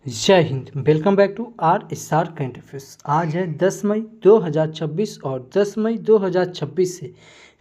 जय हिंद। Welcome back to our star current affairs. आज है 10 मई 2026 और 10 मई 2026 से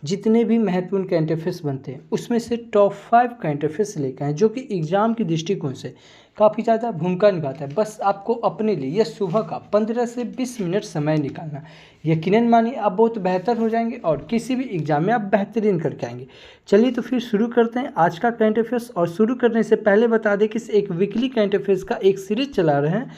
जितने भी महत्वपूर्ण करंट अफेयर्स बनते हैं उसमें से टॉप 5 करंट अफेयर्स लेकर हैं जो कि एग्जाम की दृष्टिकोण से काफ़ी ज़्यादा भूमिका निभाता है। बस आपको अपने लिए यह सुबह का 15 से 20 मिनट समय निकालना, यकीनन मानिए आप बहुत बेहतर हो जाएंगे और किसी भी एग्जाम में आप बेहतरीन करके आएंगे। चलिए तो फिर शुरू करते हैं आज का करंट अफेयर्स। और शुरू करने से पहले बता दें कि एक वीकली करंट अफेयर्स का एक सीरीज चला रहे हैं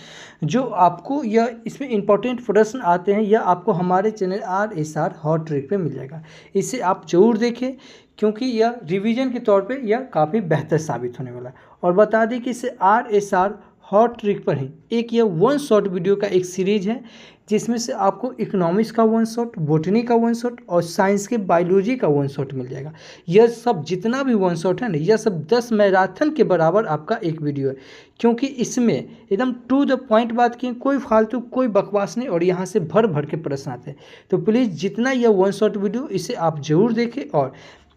जो आपको यह इसमें इंपॉर्टेंट प्रश्न आते हैं, यह आपको हमारे चैनल RSR हॉट ट्रिक पे मिल जाएगा। इसे आप जरूर देखें क्योंकि यह रिवीजन के तौर पे यह काफ़ी बेहतर साबित होने वाला है। और बता दें कि इसे RSR हॉट ट्रिक पर ही एक यह वन शॉट वीडियो का एक सीरीज है जिसमें से आपको इकोनॉमिक्स का वन शॉट, बॉटनी का वन शॉट और साइंस के बायोलॉजी का वन शॉट मिल जाएगा। यह सब जितना भी वन शॉट है ना, यह सब 10 मैराथन के बराबर आपका एक वीडियो है क्योंकि इसमें एकदम टू द पॉइंट बात की, कोई फालतू कोई बकवास नहीं और यहाँ से भर भर के प्रश्न आते हैं। तो प्लीज़ जितना यह वन शॉट वीडियो इसे आप जरूर देखें। और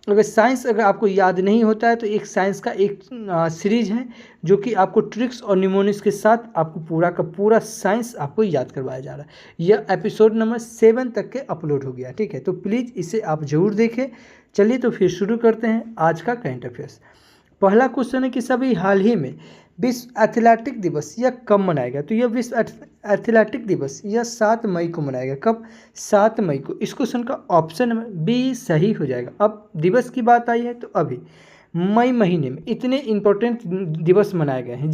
अगर आपको याद नहीं होता है तो एक साइंस का एक सीरीज है जो कि आपको ट्रिक्स और निमोनिक्स के साथ आपको पूरा का पूरा साइंस आपको याद करवाया जा रहा है। यह एपिसोड नंबर 7 तक के अपलोड हो गया, ठीक है। तो प्लीज़ इसे आप जरूर देखें। चलिए तो फिर शुरू करते हैं आज का करंट अफेयर्स। पहला क्वेश्चन है कि सभी हाल ही में विश्व एथलेटिक दिवस यह कब मनाया गया? तो यह विश्व एथलेटिक दिवस यह 7 मई को मनाया गया। कब? 7 मई को। इस क्वेश्चन का ऑप्शन बी सही हो जाएगा। अब दिवस की बात आई है तो अभी मई महीने में इतने इंपॉर्टेंट दिवस मनाए गए हैं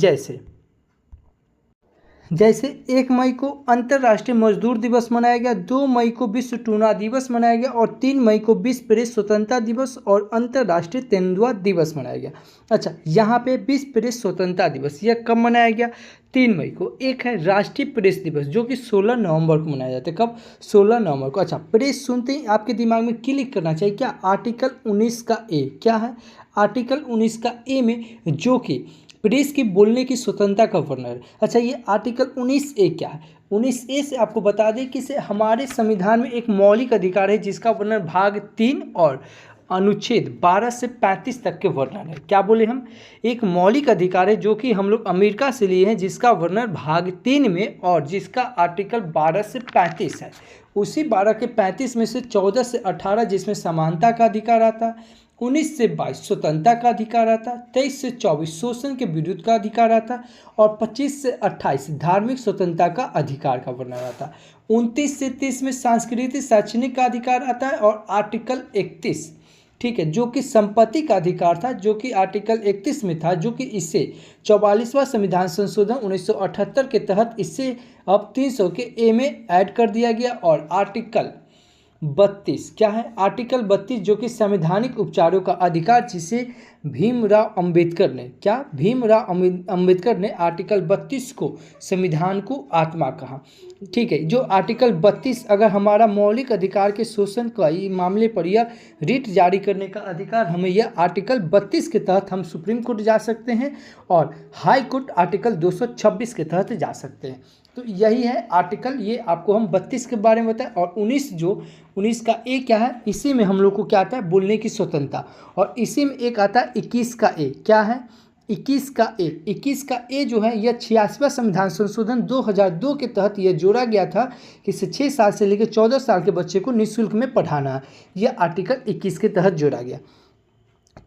जैसे 1 मई को अंतर्राष्ट्रीय मजदूर दिवस मनाया गया, 2 मई को विश्व टूना दिवस मनाया गया और 3 मई को विश्व प्रेस स्वतंत्रता दिवस और अंतर्राष्ट्रीय तेंदुआ दिवस मनाया गया। अच्छा, यहाँ पे विश्व प्रेस स्वतंत्रता दिवस यह कब मनाया गया? 3 मई को। एक है राष्ट्रीय प्रेस दिवस जो कि 16 नवंबर को मनाया जाता है। कब? 16 नवंबर को। अच्छा, प्रेस सुनते ही आपके दिमाग में क्लिक करना चाहिए क्या? आर्टिकल 19 का ए क्या है? आर्टिकल 19 का ए में जो कि प्रेस की बोलने की स्वतंत्रता का वर्णन है। अच्छा, ये आर्टिकल 19A क्या है? 19A से आपको बता दें कि इसे हमारे संविधान में एक मौलिक अधिकार है जिसका वर्णन भाग 3 और अनुच्छेद 12 से 35 तक के वर्णन है। क्या बोले हम? एक मौलिक अधिकार है जो कि हम लोग अमेरिका से लिए हैं जिसका वर्णन भाग 3 में और जिसका आर्टिकल 12 से 35 है। उसी 12 के 35 में से 14 से 18 जिसमें समानता का अधिकार आता, 19 से 22 स्वतंत्रता का अधिकार आता, 23 से 24 शोषण के विरुद्ध का अधिकार आता और 25 से 28 धार्मिक स्वतंत्रता का अधिकार का वर्णन आता। 29 से 30 में सांस्कृतिक शैक्षणिक का अधिकार आता है और आर्टिकल 31, ठीक है, जो कि संपत्ति का अधिकार था, जो कि आर्टिकल 31 में था, जो कि इसे 44वां संविधान संशोधन 1978 के तहत इसे अब 300 के ए में ऐड कर दिया गया। और आर्टिकल 32 क्या है? आर्टिकल 32 जो कि संवैधानिक उपचारों का अधिकार, जिसे भीमराव अंबेडकर ने अंबेडकर ने आर्टिकल 32 को संविधान को आत्मा कहा, ठीक है। जो आर्टिकल 32 अगर हमारा मौलिक अधिकार के शोषण का मामले पर यह रिट जारी करने का अधिकार, हमें यह आर्टिकल 32 के तहत हम सुप्रीम कोर्ट जा सकते हैं और हाई कोर्ट आर्टिकल 226 के तहत जा सकते हैं। तो यही है आर्टिकल, ये आपको हम 32 के बारे में बताएं। और 19 का ए क्या है? इसी में हम लोग को क्या आता है? बोलने की स्वतंत्रता। और इसी में एक आता है 21 का ए। क्या है? 21 का ए जो है यह 86वां संविधान संशोधन 2002 के तहत यह जोड़ा गया था कि इसे 6 साल से लेकर 14 साल के बच्चे को निःशुल्क में पढ़ाना है। यह आर्टिकल 21 के तहत जोड़ा गया।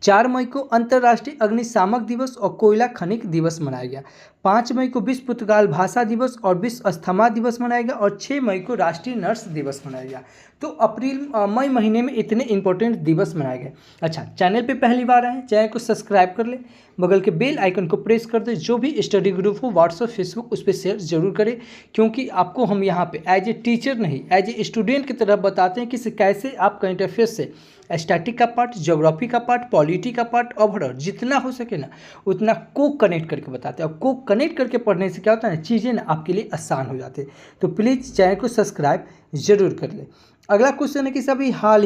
4 मई को अंतर्राष्ट्रीय अग्निशामक दिवस और कोयला खनिक दिवस मनाया गया। 5 मई को विश्व पुर्तगाल भाषा दिवस और विश्व अस्थमा दिवस मनाया गया और 6 मई को राष्ट्रीय नर्स दिवस मनाया गया। तो मई महीने में इतने इंपॉर्टेंट दिवस मनाए गए। अच्छा, चैनल पे पहली बार आए, चैनल को सब्सक्राइब कर ले, बगल के बेल आइकन को प्रेस कर दे। जो भी स्टडी ग्रुप हो व्हाट्सएप फेसबुक उस पर शेयर जरूर करें क्योंकि आपको हम यहाँ पे एज ए टीचर नहीं एज ए स्टूडेंट की तरह बताते हैं कि कैसे आप करंट अफेयर्स से स्टैटिक का पार्ट, ज्योग्राफी का पार्ट, पॉलिटी का पार्ट, ओवरऑल जितना हो सके ना उतना को कनेक्ट करके बताते हैं। और को कनेक्ट करके पढ़ने से क्या होता है ना, चीज़ें ना आपके लिए आसान हो जाती है। तो प्लीज़ चैनल को सब्सक्राइब जरूर कर ले। अगला क्वेश्चन है कि अभी हाल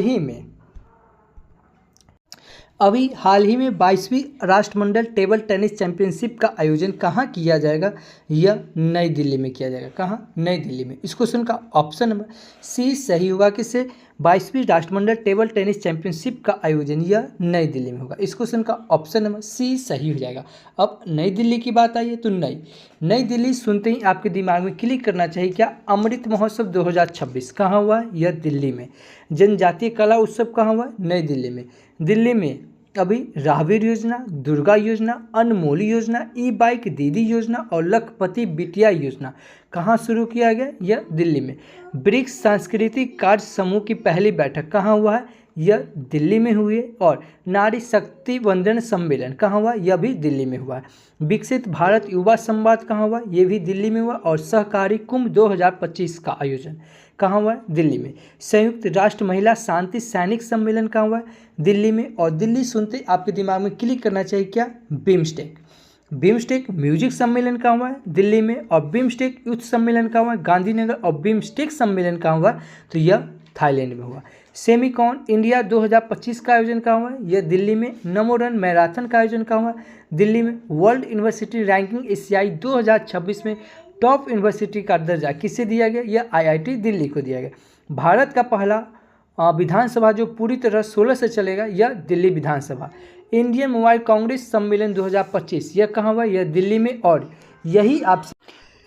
ही में 22वीं राष्ट्रमंडल टेबल टेनिस चैंपियनशिप का आयोजन कहाँ किया जाएगा? यह नई दिल्ली में किया जाएगा। कहाँ? नई दिल्ली में। इस क्वेश्चन का ऑप्शन नंबर सी सही होगा। किसे? 22वीं राष्ट्रमंडल टेबल टेनिस चैंपियनशिप का आयोजन यह नई दिल्ली में होगा। इस क्वेश्चन का ऑप्शन नंबर सी सही हो जाएगा। अब नई दिल्ली की बात आई है तो नई दिल्ली सुनते ही आपके दिमाग में क्लिक करना चाहिए क्या, अमृत महोत्सव 2026 कहाँ हुआ है, यह दिल्ली में। जनजातीय कला उत्सव कहाँ हुआ है, नई दिल्ली में। दिल्ली में अभी राहवीर योजना, दुर्गा योजना, अनमोल योजना, ई बाइक दीदी योजना और लखपति बिटिया योजना कहाँ शुरू किया गया, यह दिल्ली में। ब्रिक्स सांस्कृतिक कार्य समूह की पहली बैठक कहाँ हुआ है, यह दिल्ली में हुई है। और नारी शक्ति वंदन सम्मेलन कहाँ हुआ, यह भी दिल्ली में हुआ है। विकसित भारत युवा संवाद कहाँ हुआ, यह भी दिल्ली में हुआ। और सहकारी कुंभ 2025 का आयोजन कहाँ हुआ है, दिल्ली में। संयुक्त राष्ट्र महिला शांति सैनिक सम्मेलन कहाँ हुआ है, दिल्ली में। और दिल्ली सुनते आपके दिमाग में क्लिक करना चाहिए क्या, बिम्स्टेक म्यूजिक सम्मेलन कहाँ हुआ है, दिल्ली में। और बिम्स्टेक युद्ध सम्मेलन कहाँ हुआ है, गांधीनगर। और बिम्स्टेक सम्मेलन कहाँ हुआ, तो यह थाईलैंड में हुआ। सेमिकॉन इंडिया 2025 का आयोजन कहाँ हुआ है, यह दिल्ली में। नमो रन मैराथन का आयोजन कहाँ हुआ है, दिल्ली में। वर्ल्ड यूनिवर्सिटी रैंकिंग एशियाई 2026 में टॉप यूनिवर्सिटी का दर्जा किसे दिया गया, यह IIT दिल्ली को दिया गया। भारत का पहला विधानसभा जो पूरी तरह 16 से चलेगा, यह दिल्ली विधानसभा। इंडियन मोबाइल कांग्रेस सम्मेलन 2025 यह कहाँ हुआ, यह दिल्ली में। और यही आप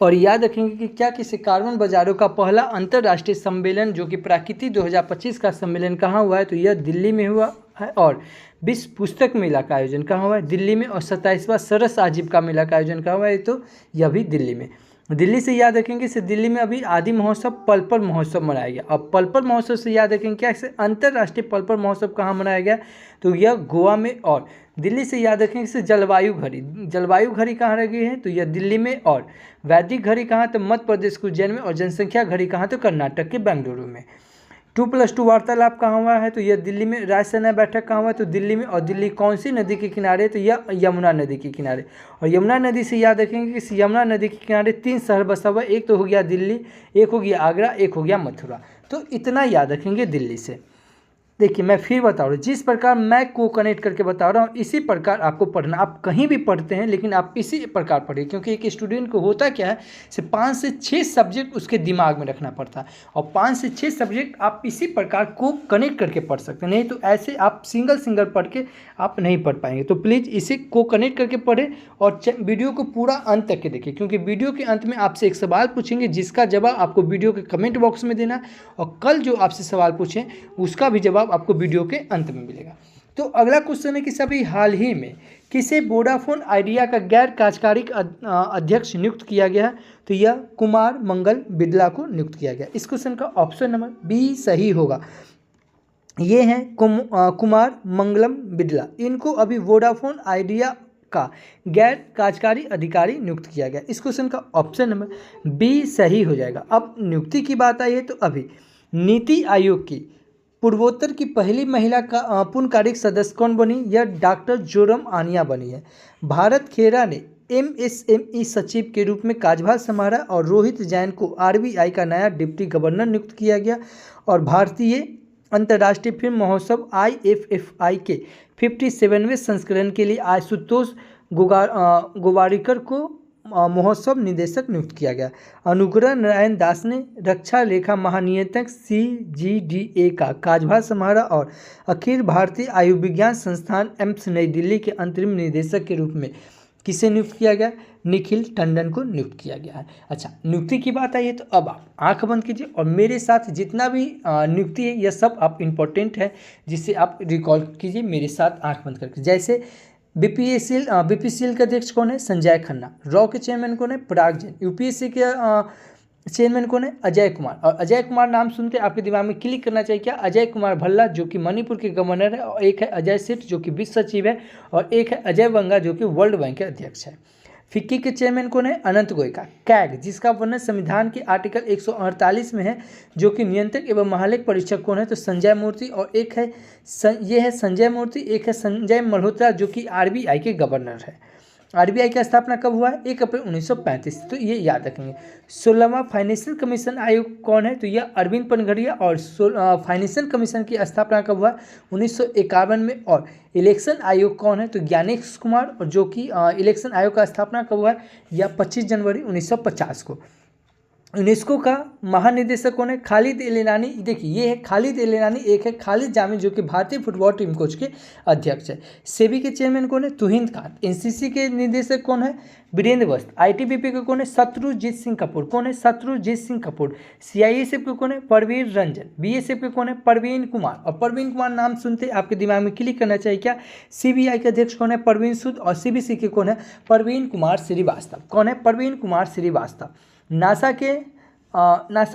और याद रखेंगे कि क्या किसी कार्बन बाजारों का पहला अंतर्राष्ट्रीय सम्मेलन जो कि प्राकृतिक 2025 का सम्मेलन कहाँ हुआ है, तो यह दिल्ली में हुआ है। और विश्व पुस्तक मेला का आयोजन कहाँ हुआ है, दिल्ली में। और 27वां सरस आजीविका मेला का आयोजन कहाँ हुआ है, तो यह भी दिल्ली में। दिल्ली से याद रखेंगे से दिल्ली में अभी आदि महोत्सव पलपल महोत्सव मनाया गया। और पलपल महोत्सव से याद रखेंगे क्या, इसे अंतर्राष्ट्रीय पलपल महोत्सव कहाँ मनाया गया, तो यह गोवा में। और दिल्ली से याद रखेंगे से जलवायु घड़ी कहाँ रह गई है, तो यह दिल्ली में। और वैदिक घड़ी कहाँ, तो मध्य प्रदेश के उज्जैन में। और जनसंख्या घड़ी कहाँ, तो कर्नाटक के बेंगलुरु में। 2+2 वार्तालाप कहाँ हुआ है, तो यह दिल्ली में। राजसेना बैठक कहाँ हुआ है, तो दिल्ली में। और दिल्ली कौन सी नदी के किनारे, तो यह यमुना नदी के किनारे। और यमुना नदी से याद रखेंगे कि यमुना नदी के किनारे 3 शहर बसा हुआ है, एक तो हो गया दिल्ली, एक हो गया आगरा, एक हो गया मथुरा। तो इतना याद रखेंगे दिल्ली से। देखिए मैं फिर बता रहा हूँ, जिस प्रकार मैं को कनेक्ट करके बता रहा हूँ इसी प्रकार आपको पढ़ना। आप कहीं भी पढ़ते हैं लेकिन आप इसी प्रकार पढ़िए, क्योंकि एक स्टूडेंट को होता क्या है, से 5 से 6 सब्जेक्ट उसके दिमाग में रखना पड़ता है। और 5 से 6 सब्जेक्ट आप इसी प्रकार को कनेक्ट करके पढ़ सकते हैं, नहीं तो ऐसे आप सिंगल पढ़ के आप नहीं पढ़ पाएंगे। तो प्लीज़ इसे को कनेक्ट करके पढ़ें और वीडियो को पूरा अंत तक के देखिए, क्योंकि वीडियो के अंत में आपसे एक सवाल पूछेंगे जिसका जवाब आपको वीडियो के कमेंट बॉक्स में देना है। और कल जो आपसे सवाल पूछें उसका भी जवाब आपको वीडियो के अंत में मिलेगा। तो अगला क्वेश्चन है कि सभी हाल ही में किसे वोडाफोन आइडिया का गैर कार्यकारी अध्यक्ष नियुक्त किया गया है, तो यह कुमार मंगल बिरला को नियुक्त किया गया। इस क्वेश्चन का ऑप्शन नंबर बी सही होगा। ये हैं कुमार मंगलम बिरला, इनको अभी वोडाफोन आइडिया का गैर कार्यकारी अधिकारी नियुक्त किया गया। इस क्वेश्चन का ऑप्शन नंबर बी सही हो जाएगा। अब नियुक्ति की बात आई है तो अभी नीति आयोग की पूर्वोत्तर की पहली महिला का पूर्ण कार्यकारी सदस्य कौन बनी, यह डॉक्टर जोरम आनिया बनी है। भारत खेरा ने MSME सचिव के रूप में कार्यभार संभाला। और रोहित जैन को RBI का नया डिप्टी गवर्नर नियुक्त किया गया। और भारतीय अंतर्राष्ट्रीय फिल्म महोत्सव IFFI के 57वें संस्करण के लिए आशुतोष गोवारिकर को महोत्सव निदेशक नियुक्त किया गया। अनुग्रह नारायण दास ने रक्षा लेखा महानियंत्रक CGDA का कार्यभार संभाला। और अखिल भारतीय आयुर्विज्ञान संस्थान एम्स नई दिल्ली के अंतरिम निदेशक के रूप में किसे नियुक्त किया गया, निखिल टंडन को नियुक्त किया गया है। अच्छा, नियुक्ति की बात आई है तो अब आप आंख बंद कीजिए और मेरे साथ जितना भी नियुक्ति है यह सब आप इम्पोर्टेंट है, जिससे आप रिकॉल कीजिए मेरे साथ आंख बंद करके। जैसे BPCL के अध्यक्ष कौन है, संजय खन्ना। रॉ के चेयरमैन कौन है, पराग जैन। UPSC के चेयरमैन कौन है, अजय कुमार। और अजय कुमार नाम सुनते आपके दिमाग में क्लिक करना चाहिए क्या, अजय कुमार भल्ला जो कि मणिपुर के गवर्नर है। और एक है अजय सेठ जो कि वित्त सचिव है। और एक है अजय बंगा जो कि वर्ल्ड बैंक के अध्यक्ष है। फिक्की के चेयरमैन कौन है, अनंत गोयका। कैग जिसका वर्णन संविधान के आर्टिकल 148 में है जो कि नियंत्रक एवं महालेख परीक्षक कौन है, तो संजय मूर्ति। और एक है ये है संजय मूर्ति, एक है संजय मल्होत्रा जो कि RBI के गवर्नर है। RBI की स्थापना कब हुआ है, 1 अप्रैल 1935। तो ये याद रखेंगे। 16वां फाइनेंशियल कमीशन आयोग कौन है, तो यह अरविंद पनघड़िया। और फाइनेंशियल कमीशन की स्थापना कब हुआ, 1951 में। और इलेक्शन आयोग कौन है, तो ज्ञानेश कुमार। और जो कि इलेक्शन आयोग का स्थापना कब हुआ है, यह 25 जनवरी 1950 को। यूनेस्को का महानिदेशक कौन है? खालिद एल ईनानी। देखिए ये है खालिद एल ईनानी, एक है खालिद जामी जो कि भारतीय फुटबॉल टीम कोच के अध्यक्ष है। सेबी के चेयरमैन कौन है? तुहिन खान। एनसीसी के निदेशक कौन है? वीरेंद्र वस्त। आईटीबीपी का कौन है? शत्रुजीत सिंह कपूर। कौन है? शत्रुजीत सिंह कपूर। सीआईएसएफ के कौन है? परवीर रंजन। बीएसएफ के कौन है? परवीन कुमार। और परवीन कुमार नाम सुनते आपके दिमाग में क्लिक करना चाहिए क्या? सीबीआई के अध्यक्ष कौन है? परवीन सूद। और सीबीसी के कौन है? परवीन कुमार श्रीवास्तव। कौन है? परवीन कुमार श्रीवास्तव। नासा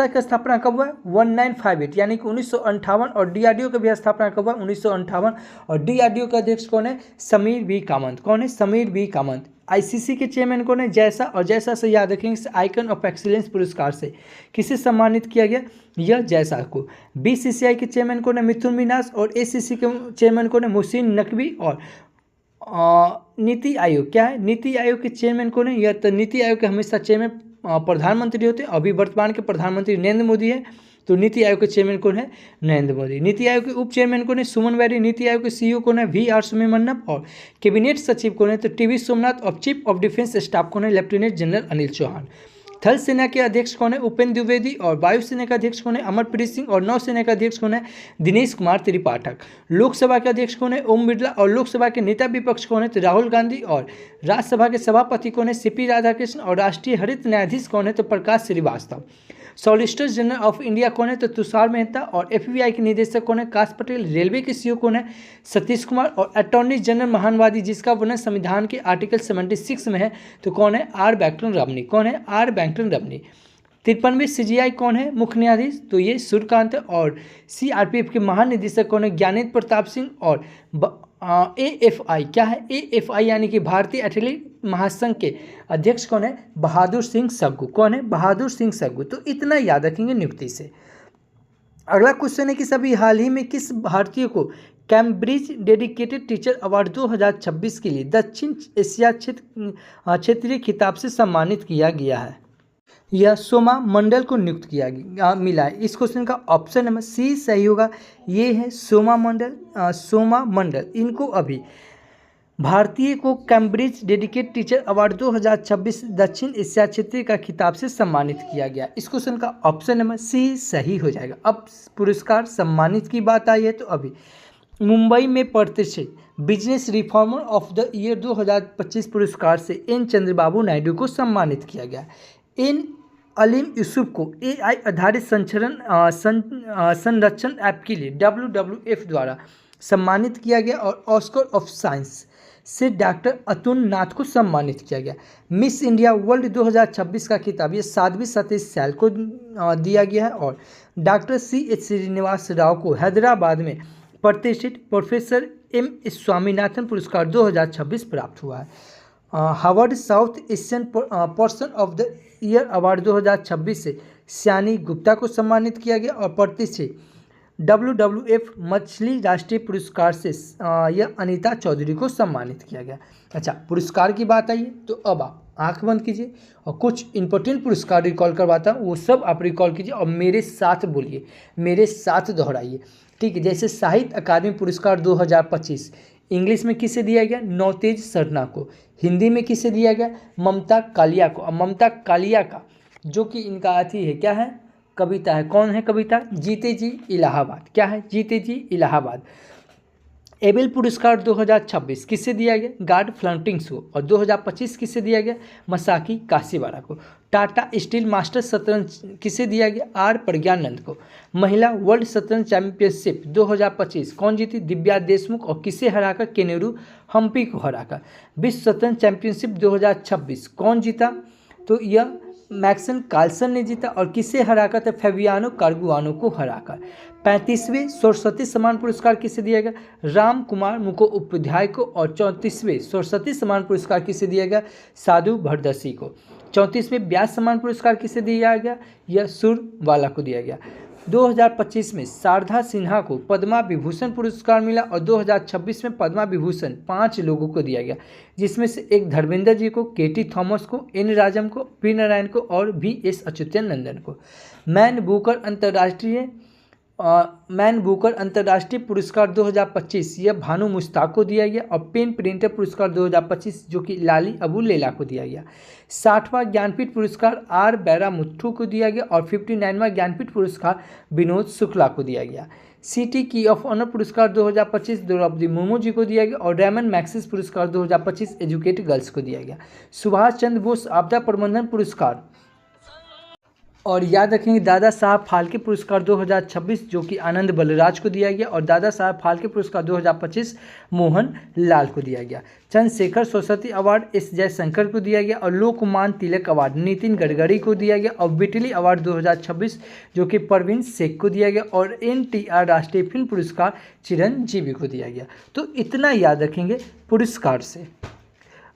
की स्थापना कब हुआ? 1958 यानी कि 1958। और डीआरडीओ की भी स्थापना कब हुआ? 1958। और डीआरडीओ के अध्यक्ष कौन है? समीर बी कामत। कौन है? समीर बी कामत। आईसीसी के चेयरमैन कौन है? जैसा। और जैसा से याद रखेंगे इस आइकन ऑफ एक्सीलेंस पुरस्कार से किसे सम्मानित किया गया? यह जैसा को। बीसीसीआई के चेयरमैन कौन है? मिथुन मिनास। और एसीसी के चेयरमैन कौन है? मुहसिन नकवी। और नीति आयोग क्या है? नीति आयोग के चेयरमैन कौन है? यह तो नीति आयोग के हमेशा चेयरमैन प्रधानमंत्री होते हैं। अभी वर्तमान के प्रधानमंत्री नरेंद्र मोदी है, तो नीति आयोग के चेयरमैन कौन है? नरेंद्र मोदी। नीति आयोग के उप चेयरमैन कौन है? सुमन बैरी। नीति आयोग के सीईओ कौन है? V R Subrahmanyam. और कैबिनेट सचिव कौन है? तो टीवी सोमनाथ। और चीफ ऑफ डिफेंस स्टाफ कौन है? Lieutenant general Anil Chauhan. थल सेना के अध्यक्ष कौन है? उपेंद्र द्विवेदी। और वायुसेना का अध्यक्ष कौन है? अमरप्रीत सिंह। और नौसेना का अध्यक्ष कौन है? दिनेश कुमार त्रिपाठक। लोकसभा के अध्यक्ष कौन है? ओम बिरला। और लोकसभा के नेता विपक्ष कौन है? तो राहुल गांधी। और राज्यसभा के सभापति कौन है? सीपी राधाकृष्ण। और राष्ट्रीय हरित न्यायाधीश कौन है? तो Prakash Shrivastava. Solicitor general of India कौन है? तो तुषार मेहता। और एफबीआई के निदेशक कौन है? काश पटेल। रेलवे के सीईओ कौन है? सतीश कुमार। और अटॉर्नी जनरल महानवादी जिसका वर्णन संविधान के आर्टिकल 76 में है, तो कौन है? आर वेंकट रमनी। कौन है? आर वेंकट रमनी। 53वें सीजीआई कौन है मुख्य न्यायाधीश? तो ये सूर्यकांत। और सीआरपीएफ के महानिदेशक कौन है? ज्ञानेंद्र प्रताप सिंह। और एएफआई क्या है? एएफआई यानी कि भारतीय एथलेटिक महासंघ के अध्यक्ष कौन है? बहादुर सिंह सग्गू। कौन है? बहादुर सिंह सग्गू। तो इतना याद रखेंगे नियुक्ति से। अगला क्वेश्चन है कि सभी हाल ही में किस भारतीय को कैम्ब्रिज डेडिकेटेड टीचर अवार्ड 2026 के लिए दक्षिण एशिया क्षेत्रीय खिताब से सम्मानित किया गया है? यह सोमा मंडल को नियुक्त किया गया मिला है। इस क्वेश्चन का ऑप्शन नंबर सी सही होगा। ये है सोमा मंडल। इनको अभी भारतीय को कैम्ब्रिज डेडिकेटेड टीचर अवार्ड 2026 दक्षिण एशिया क्षेत्रीय का खिताब से सम्मानित किया गया। इस क्वेश्चन का ऑप्शन नंबर सी सही हो जाएगा। अब पुरस्कार सम्मानित की बात आई है, तो अभी मुंबई में प्रतिष्ठित business reformer of the year 2025 पुरस्कार से एन चंद्रबाबू नायडू को सम्मानित किया गया। एन अलीम यूसुफ को एआई आधारित संरक्षण ऐप के लिए WWF द्वारा सम्मानित किया गया। और ऑस्कर ऑफ साइंस से डॉक्टर अतुल नाथ को सम्मानित किया गया। मिस इंडिया वर्ल्ड 2026 का खिताब ये साध्वी सतीश सैल को दिया गया है। और डॉक्टर CH श्रीनिवास राव को हैदराबाद में प्रतिष्ठित प्रोफेसर M स्वामीनाथन पुरस्कार 2026 प्राप्त हुआ है। Harvard south Asian person of the year award 2026 से श्यानी गुप्ता को सम्मानित किया गया। और प्रतिष्ठित WWF मछली राष्ट्रीय पुरस्कार से यह अनीता चौधरी को सम्मानित किया गया। अच्छा, पुरस्कार की बात आई तो अब आप आंख बंद कीजिए और कुछ इंपॉर्टेंट पुरस्कार रिकॉल करवाता हूँ, वो सब आप रिकॉल कीजिए और मेरे साथ बोलिए, मेरे साथ दोहराइए, ठीक है। जैसे साहित्य अकादमी पुरस्कार 2025 इंग्लिश में किसे दिया गया? नौतेज सरना को। हिंदी में किसे दिया गया? ममता कालिया को। और ममता कालिया का जो कि इनका अथी है, क्या है? कविता है। कौन है कविता? जीते जी इलाहाबाद। क्या है? जीते जी इलाहाबाद। एबेल पुरस्कार 2026 किससे दिया गया? गार्ड फ्लंटिंग्स को। और 2025 किससे दिया गया? मसाकी काशीवाड़ा को। टाटा स्टील मास्टर शतरंज किसे दिया गया? आर प्रज्ञानंद को। महिला वर्ल्ड शतरंज चैंपियनशिप 2025 कौन जीती? दिव्या देशमुख। और किसे हराकर? केनेरू हम्पी को हराकर। विश्व शतरंज चैंपियनशिप 2026 कौन जीता? तो यह मैक्सन कार्लसन ने जीता। और किसे हराकर? तो फेबियानो कार्गुआनो को हराकर। 35वें सरस्वती सम्मान पुरस्कार किसे दिया गया? राम कुमार मुखोपाध्याय को। और 34वें सरस्वती सम्मान पुरस्कार किसे दिया गया? साधु भरदसी को। 34वें व्यास सम्मान पुरस्कार किसे दिया गया? यह सुरवाला को दिया गया। 2025 में शारदा सिन्हा को पद्मा विभूषण पुरस्कार मिला। और 2026 में पद्मा विभूषण 5 लोगों को दिया गया, जिसमें से एक धर्मेंद्र जी को, केटी थॉमस को, एन राजम को, पी नारायण को और VS अच्युतानंदन को। मैन बुकर अंतर्राष्ट्रीय मैन बुकर अंतर्राष्ट्रीय पुरस्कार 2025 यह भानु मुश्ताक को दिया गया। और पेन प्रिंटर पुरस्कार 2025 जो कि लाली अबू लेला को दिया गया। 60वां ज्ञानपीठ पुरस्कार आर बैरामुथु को दिया गया। और 59वां ज्ञानपीठ पुरस्कार विनोद शुक्ला को दिया गया। सिटी की ऑफ ऑनर पुरस्कार 2025 द्रौपदी मुर्मू जी को दिया गया। और रेमन मैक्सिस पुरस्कार 2025 एजुकेट गर्ल्स को दिया गया। सुभाष चंद्र बोस आपदा प्रबंधन पुरस्कार और याद रखेंगे दादा साहब फाल्के पुरस्कार 2026 जो कि आनंद बलराज को दिया गया। और दादा साहब फाल्के पुरस्कार 2025 मोहन लाल को दिया गया। चंद्रशेखर सरस्वती अवार्ड एस जयशंकर को दिया गया। और लोकमान्य तिलक अवार्ड नितिन गडकरी को दिया गया। और विटली अवार्ड 2026 जो कि परवीन शेख को दिया गया। और NTR राष्ट्रीय फिल्म पुरस्कार चिरंजीवी को दिया गया। तो इतना याद रखेंगे पुरस्कार से।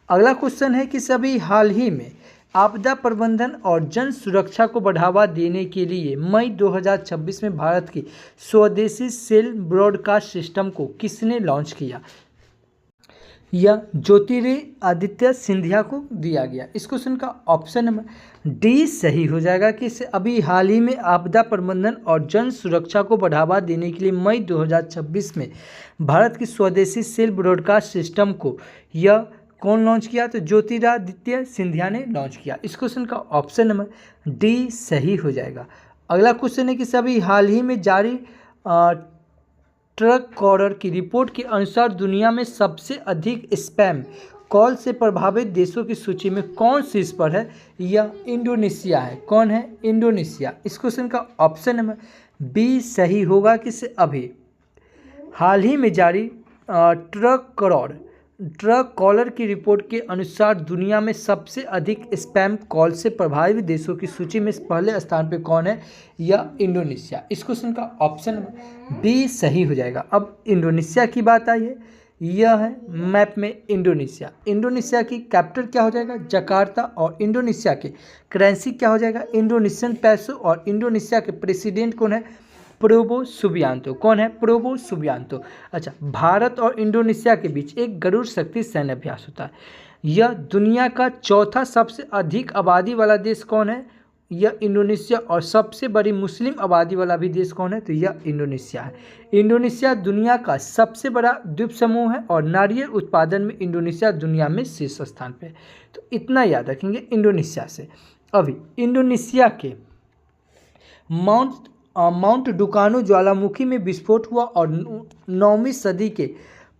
अगला क्वेश्चन है कि सभी हाल ही में आपदा प्रबंधन और जन सुरक्षा को बढ़ावा देने के लिए मई 2026 में भारत की स्वदेशी सेल ब्रॉडकास्ट सिस्टम को किसने लॉन्च किया? यह ज्योतिरादित्य सिंधिया को दिया गया। इस क्वेश्चन का ऑप्शन नंबर डी सही हो जाएगा कि अभी हाल ही में आपदा प्रबंधन और जन सुरक्षा को बढ़ावा देने के लिए मई 2026 में भारत की स्वदेशी सेल ब्रॉडकास्ट सिस्टम को यह कौन लॉन्च किया? तो ज्योतिरादित्य सिंधिया ने लॉन्च किया। इस क्वेश्चन का ऑप्शन नंबर डी सही हो जाएगा। अगला क्वेश्चन है कि सभी हाल ही में जारी ट्रक कॉलर की रिपोर्ट के अनुसार दुनिया में सबसे अधिक स्पैम कॉल से प्रभावित देशों की सूची में कौन शीर्ष पर है? यह इंडोनेशिया है। कौन है? इंडोनेशिया। इस क्वेश्चन का ऑप्शन नंबर बी सही होगा कि अभी हाल ही में जारी ट्रक कॉलर की रिपोर्ट के अनुसार दुनिया में सबसे अधिक स्पैम कॉल से प्रभावित देशों की सूची में पहले स्थान पर कौन है? यह इंडोनेशिया। इस क्वेश्चन का ऑप्शन बी सही हो जाएगा। अब इंडोनेशिया की बात आई है, यह है मैप में इंडोनेशिया। इंडोनेशिया की कैपिटल क्या हो जाएगा? जकार्ता। और इंडोनेशिया के करेंसी क्या हो जाएगा? इंडोनेशियन पैसो। और इंडोनेशिया के प्रेसिडेंट कौन है? प्रोबो सुबियांतो। कौन है? प्रोबो सुबियांतो। अच्छा, भारत और इंडोनेशिया के बीच एक गरुड़ शक्ति सैन्य अभ्यास होता है। यह दुनिया का चौथा सबसे अधिक आबादी वाला देश कौन है? यह इंडोनेशिया। और सबसे बड़ी मुस्लिम आबादी वाला भी देश कौन है? तो यह इंडोनेशिया है। इंडोनेशिया दुनिया का सबसे बड़ा द्वीप समूह है। और नारियल उत्पादन में इंडोनेशिया दुनिया में शीर्ष स्थान पे है। तो इतना याद रखेंगे इंडोनेशिया से। अभी इंडोनेशिया के माउंट डुकानो ज्वालामुखी में विस्फोट हुआ। और 9वीं सदी के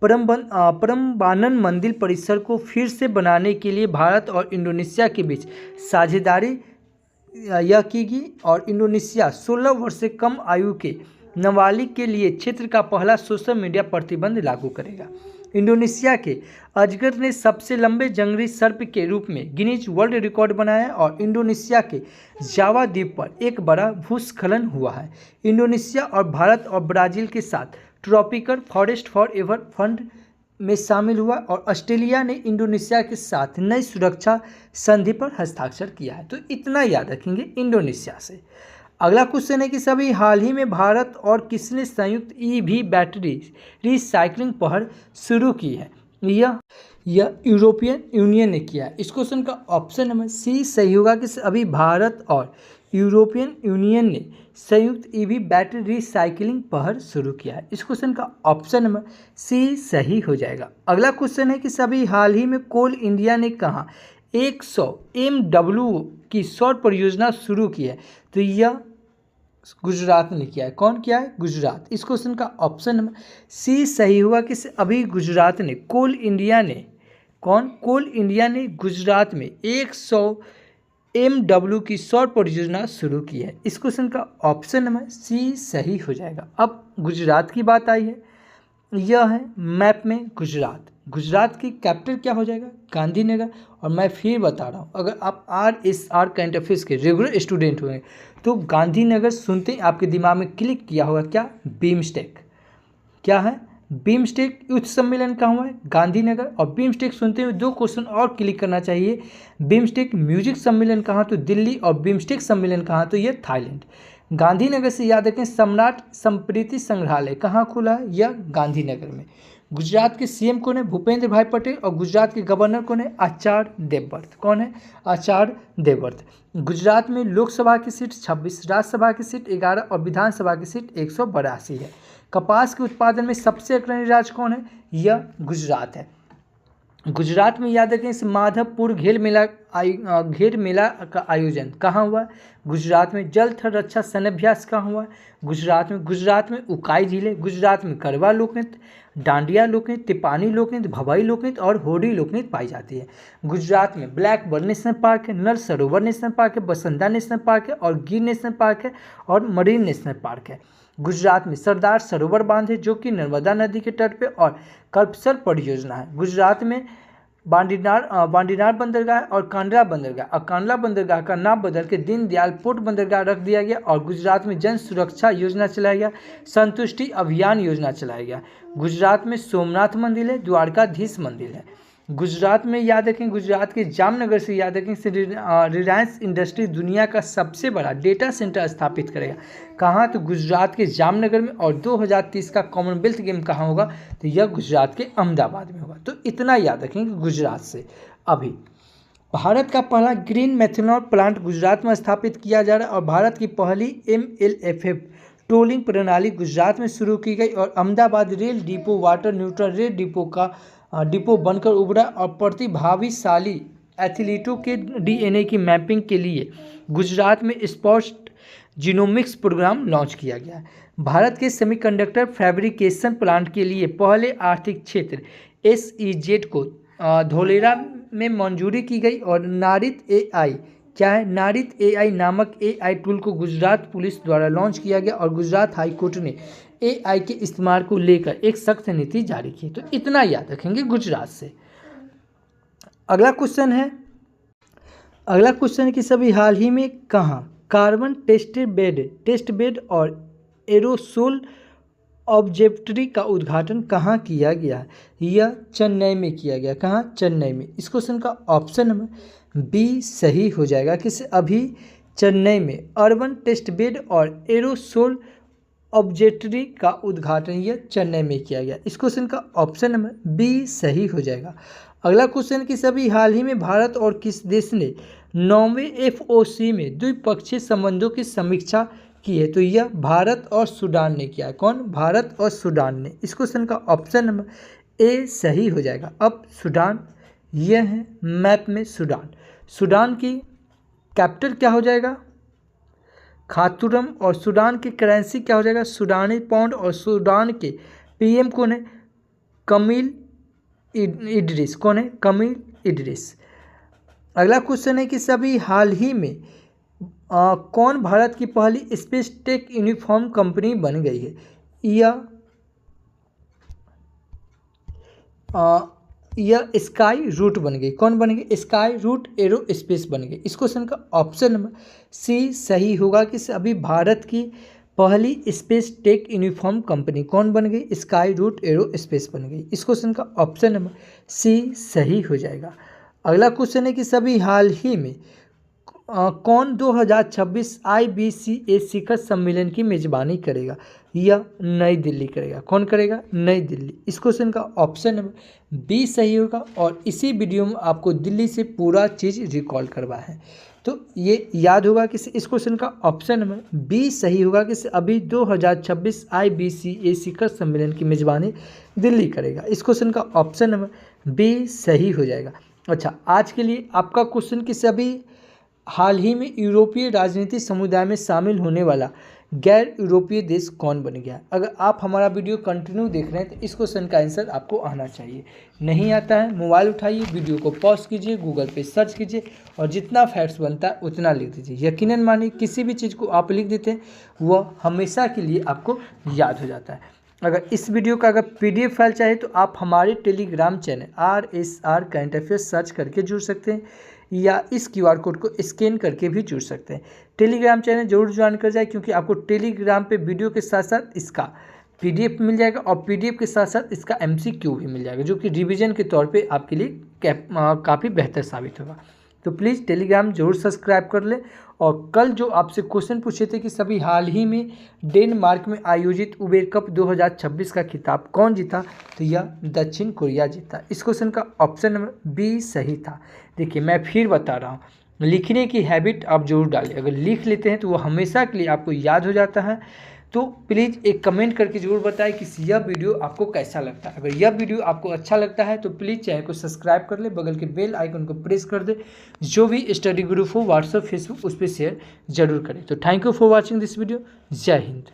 परम्बानन मंदिर परिसर को फिर से बनाने के लिए भारत और इंडोनेशिया के बीच साझेदारी यह की गई। और इंडोनेशिया 16 वर्ष से कम आयु के नाबालिग के लिए क्षेत्र का पहला सोशल मीडिया प्रतिबंध लागू करेगा। इंडोनेशिया के अजगर ने सबसे लंबे जंगली सर्प के रूप में गिनीज वर्ल्ड रिकॉर्ड बनाया है। और इंडोनेशिया के जावा द्वीप पर एक बड़ा भूस्खलन हुआ है। इंडोनेशिया और भारत और ब्राज़ील के साथ tropical forest for ever fund में शामिल हुआ। और ऑस्ट्रेलिया ने इंडोनेशिया के साथ नई सुरक्षा संधि पर हस्ताक्षर किया है। तो इतना याद रखेंगे इंडोनेशिया से। अगला क्वेश्चन है कि सभी हाल ही में भारत और किसने संयुक्त EV बैटरी रिसाइकलिंग पहल शुरू की है? यह यूरोपियन यूनियन ने किया है। इस क्वेश्चन का ऑप्शन नंबर सी सही होगा कि अभी भारत और यूरोपियन यूनियन ने संयुक्त EV बैटरी रिसाइकलिंग पहल शुरू किया है। इस क्वेश्चन का ऑप्शन नंबर सी सही हो जाएगा। अगला क्वेश्चन है कि सभी हाल ही में कोल इंडिया ने कहा 100 MW की सौर परियोजना शुरू की है? तो यह गुजरात ने किया है। कौन किया है? गुजरात। इस क्वेश्चन का ऑप्शन नंबर सी सही हुआ कि अभी गुजरात ने कोल इंडिया ने गुजरात में 100 MW की सौर परियोजना शुरू की है। इस क्वेश्चन का ऑप्शन नंबर सी सही हो जाएगा। अब गुजरात की बात आई है, यह है मैप में गुजरात। गुजरात की कैपिटल क्या हो जाएगा? गांधीनगर। और मैं फिर बता रहा हूँ, अगर आप RSR करंट अफेयर्स के रेगुलर स्टूडेंट हुए तो गांधीनगर सुनते ही आपके दिमाग में क्लिक किया होगा क्या? बीमस्टेक। क्या है? बीमस्टेक युद्ध सम्मेलन कहाँ हुआ है? गांधीनगर। और बीमस्टेक सुनते हुए 2 क्वेश्चन और क्लिक करना चाहिए। बीमस्टेक म्यूजिक सम्मेलन कहाँ? तो दिल्ली। और बीमस्टेक सम्मेलन कहाँ? तो ये थाईलैंड। गांधीनगर से याद रखें सम्राट संप्रीति संग्रहालय कहाँ खुला है? यह गांधीनगर में। गुजरात के सीएम कौन है? भूपेंद्र भाई पटेल। और गुजरात के गवर्नर कौन है? आचार्य देवव्रत। कौन है? आचार्य देवव्रत। गुजरात में लोकसभा की सीट 26, राज्यसभा की सीट 11 और विधानसभा की सीट 182 है। कपास के उत्पादन में सबसे अग्रणी राज्य कौन है? यह गुजरात है। गुजरात में याद रखें इस माधवपुर घेर मेला का आयोजन कहाँ हुआ? गुजरात में। जल थल रक्षा सैन्याभ्यास कहाँ हुआ? गुजरात में उकाई झील है। गुजरात में करवा लोकनृत्य, डांडिया लोकनृत्य, तिपानी लोकनृत्य, भवाई लोकनृत्य और होडी लोकनृत्य पाई जाती है। गुजरात में ब्लैक बर्ड नेशनल पार्क है, नल सरोवर नेशनल पार्क है, बसंदा नेशनल पार्क है और गिर नेशनल पार्क है और मरीन नेशनल पार्क है। गुजरात में सरदार सरोवर बांध है जो कि नर्मदा नदी के तट पे और कल्पसर परियोजना है। गुजरात में बांडीनार बंदरगाह और कांडला बंदरगाह का नाम बदल के दीनदयाल पोर्ट बंदरगाह रख दिया गया। और गुजरात में जन सुरक्षा योजना चलाया गया, संतुष्टि अभियान योजना चलाया गया। गुजरात में सोमनाथ मंदिर है, द्वारकाधीश मंदिर है। गुजरात में याद रखें, गुजरात के जामनगर से याद रखें रिलायंस इंडस्ट्री दुनिया का सबसे बड़ा डेटा सेंटर स्थापित करेगा। कहाँ? तो गुजरात के जामनगर में। और 2030 का कॉमनवेल्थ गेम कहाँ होगा? तो यह गुजरात के अहमदाबाद में होगा। तो इतना याद रखेंगे गुजरात से। अभी भारत का पहला ग्रीन मेथनॉल प्लांट गुजरात में स्थापित किया जा रहा है और भारत की पहली MLFF टोलिंग प्रणाली गुजरात में शुरू की गई और Ahmedabad rail depot water neutral rail depot बनकर उभरा और प्रतिभाशाली एथलीटों के DNA की मैपिंग के लिए गुजरात में स्पॉट जीनोमिक्स प्रोग्राम लॉन्च किया गया है। भारत के सेमीकंडक्टर फैब्रिकेशन प्लांट के लिए पहले आर्थिक क्षेत्र SEZ को धोलेरा में मंजूरी की गई और नारित AI क्या है? नारित AI नामक AI टूल को गुजरात पुलिस द्वारा लॉन्च किया गया और गुजरात हाई कोर्ट ने AI के इस्तेमाल को लेकर एक सख्त नीति जारी की। तो इतना याद रखेंगे गुजरात से। अगला क्वेश्चन है कि सभी हाल ही में कहाँ कार्बन टेस्ट बेड और एरोसोल ऑब्जेक्टरी का उद्घाटन कहाँ किया गया? यह चेन्नई में किया गया। कहाँ? चेन्नई में। इस क्वेश्चन का ऑप्शन नंबर बी सही हो जाएगा कि अभी चेन्नई में अर्बन टेस्ट बेड और एरोसोल ऑब्जेक्टरी का उद्घाटन यह चेन्नई में किया गया। इस क्वेश्चन का ऑप्शन नंबर बी सही हो जाएगा। अगला क्वेश्चन कि सभी हाल ही में भारत और किस देश ने 9वें FOC में द्विपक्षीय संबंधों की समीक्षा की है? तो यह भारत और सूडान ने किया है। कौन? भारत और सूडान ने। इस क्वेश्चन का ऑप्शन नंबर ए सही हो जाएगा। अब सूडान यह है मैप में सूडान की कैपिटल क्या हो जाएगा? खातूरम। और सूडान की करेंसी क्या हो जाएगा? सूडानी पाउंड। और सूडान के PM कौन है? कमील इडरिस। कौन है? कमील इडरिस। अगला क्वेश्चन है कि सभी हाल ही में कौन भारत की पहली स्पेस टेक यूनिफॉर्म कंपनी बन गई है? यह स्काई रूट बन गई। कौन बन गई? स्काई रूट एरोस्पेस बन गई। इस क्वेश्चन का ऑप्शन नंबर सी सही होगा कि अभी भारत की पहली स्पेस टेक यूनिफॉर्म कंपनी कौन बन गई? स्काई रूट एरोस्पेस बन गई। इस क्वेश्चन का ऑप्शन नंबर सी सही हो जाएगा। अगला क्वेश्चन है कि सभी हाल ही में कौन 2026 IBCA शिखर सम्मेलन की मेजबानी करेगा? यह नई दिल्ली करेगा। कौन करेगा? नई दिल्ली। इस क्वेश्चन का ऑप्शन नंबर बी सही होगा और इसी वीडियो में आपको दिल्ली से पूरा चीज़ रिकॉल करवा है। तो ये याद होगा कि इस क्वेश्चन का ऑप्शन नंबर बी सही होगा कि अभी 2026 IBCA शिखर सम्मेलन की मेजबानी दिल्ली करेगा। इस क्वेश्चन का ऑप्शन नंबर बी सही हो जाएगा। अच्छा, आज के लिए आपका क्वेश्चन कि सभी हाल ही में यूरोपीय राजनीतिक समुदाय में शामिल होने वाला गैर यूरोपीय देश कौन बन गया? अगर आप हमारा वीडियो कंटिन्यू देख रहे हैं तो इस क्वेश्चन का आंसर आपको आना चाहिए। नहीं आता है, मोबाइल उठाइए, वीडियो को पॉज कीजिए, गूगल पे सर्च कीजिए और जितना फैक्ट्स बनता है उतना लिख दीजिए। यकीनन मानिए किसी भी चीज़ को आप लिख देते हैं वह हमेशा के लिए आपको याद हो जाता है। अगर इस वीडियो का अगर PDF फाइल चाहे तो आप हमारे Telegram channel RSR current affairs search करके जुड़ सकते हैं या इस QR कोड को स्कैन करके भी जुड़ सकते हैं। टेलीग्राम चैनल जरूर ज्वाइन कर जाए क्योंकि आपको टेलीग्राम पे वीडियो के साथ साथ इसका PDF मिल जाएगा और PDF के साथ साथ इसका MCQ भी मिल जाएगा जो कि रिवीजन के तौर पे आपके लिए काफ़ी बेहतर साबित होगा। तो प्लीज़ टेलीग्राम जरूर सब्सक्राइब कर ले। और कल जो आपसे क्वेश्चन पूछे थे कि सभी हाल ही में डेनमार्क में आयोजित उबेर कप 2026 का खिताब कौन जीता, तो यह दक्षिण कोरिया जीता। इस क्वेश्चन का ऑप्शन नंबर बी सही था। देखिए मैं फिर बता रहा हूँ, लिखने की हैबिट आप जरूर डालें। अगर लिख लेते हैं तो वो हमेशा के लिए आपको याद हो जाता है। तो प्लीज़ एक कमेंट करके ज़रूर बताएं कि यह वीडियो आपको कैसा लगता है। अगर यह वीडियो आपको अच्छा लगता है तो प्लीज़ चैनल को सब्सक्राइब कर ले, बगल के बेल आइकन को प्रेस कर दे। जो भी स्टडी ग्रुप हो व्हाट्सएप फेसबुक उस पर शेयर जरूर करें। तो thank you for watching this video. जय हिंद।